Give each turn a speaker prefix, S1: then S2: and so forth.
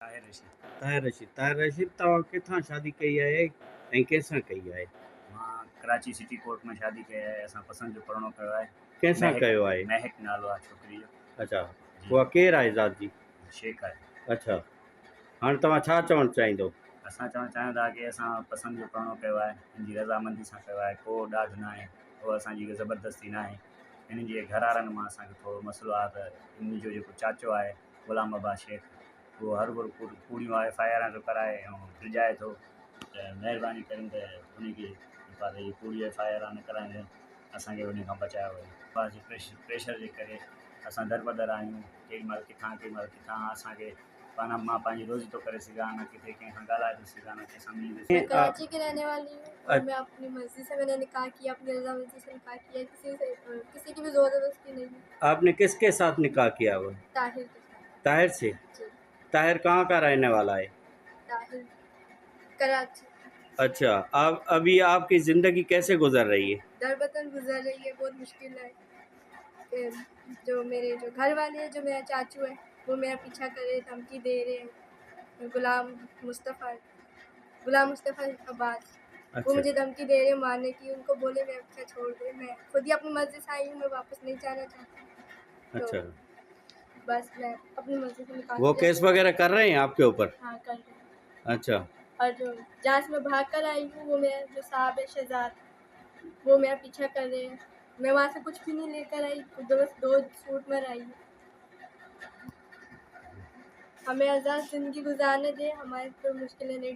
S1: ताहिर रशीद।
S2: ताहिर रशीद तव्हां किथां शादी कई आहे ऐं कंहिंसां कई आहे?
S1: मां कराची सिटी कोर्ट में शादी कई आहे। असां पसंदि जो परिणो कयो आहे।
S2: कंहिंसां कयो आहे?
S1: महक नालो आहे छोकिरी जो।
S2: अच्छा,
S1: जी।
S2: उहा केरु आहे ज़ात जी?
S1: शेख आहे।
S2: अच्छा, हाणे तव्हां छा चवणु चाहींदो?
S1: असां चवणु चाहियूं था की असां पसंदि जो परिणो कयो आहे, हिनजी रज़ामंदी सां कयो आहे, को ॾाढ न आहे, उहा असांजी ज़बरदस्ती न आहे। हिननि जे घर वारनि मां असांखे थोरो मसइलो आहे त हिन जो जेको चाचो आहे ग़ुलाम अब्बास शेख, उहो हर भुर कूड़ियूं FIR जो कराए ऐं डिॼाए थो, त महिरबानी करे त उनखे इहे कूड़ियूं FIR न कराइनि, असांखे उन खां बचायो वञे। अब्बास जे प्रेशर जे करे असां दरबदर आहियूं, केॾीमहिल किथां केॾीमहिल किथां। असांखे पाण मां पंहिंजी रोज़ी तो करे सघां, न किथे कंहिंखां ॻाल्हाए थो सघां, न कंहिंसां मिली थो
S3: मैं
S1: सघां।
S3: कराची की रहने वाली हूँ और मैं अपनी मर्ज़ी से मैंने निकाह किया, अपनी रज़ामंदी से निकाह किया, किसी की भी ज़बरदस्ती नहीं है।
S2: आपने किसके साथ निकाह किया हुआ?
S3: ताहिर के साथ।
S2: ताहिर से?
S3: जी।
S2: ताहिर कहाँ का रहने वाला है?
S3: ताहिर कराची।
S2: अच्छा, आप अभी आपकी ज़िंदगी कैसे गुजर रही है?
S3: दरबदर गुजर रही है, बहुत मुश्किल है। जो मेरे जो घर वाले हैं, जो मेरा चाचू है, वो मेरा पीछा कर रहे, धमकी दे रहे हैं। गुलाम मुस्तफ़ा अब्बास, वो
S2: अच्छा।
S3: मुझे धमकी दे रहे हैं मारने की। उनको बोले मैं अच्छा छोड़ दे, मैं खुद ही अपनी मर्ज़ी से आई हूँ, मैं वापस नहीं जाना चाहती।
S2: अच्छा,
S3: तो बस मैं अपनी मर्ज़ी से निकाल
S2: वो केस वगैरह कर रहे हैं आपके ऊपर?
S3: हाँ, कर रही हूँ।
S2: अच्छा,
S3: और जो जहाँ से मैं भाग कर आई हूँ, वो मेरा जो साहब है शहजाद, वो मेरा पीछा कर रहे हैं। मैं वहाँ से कुछ भी नहीं लेकर आई, बस 2 सूट में आई हूँ। हमें आज़ाद ज़िंदगी गुजारने दें, हमारी कोई मुश्किलें नहीं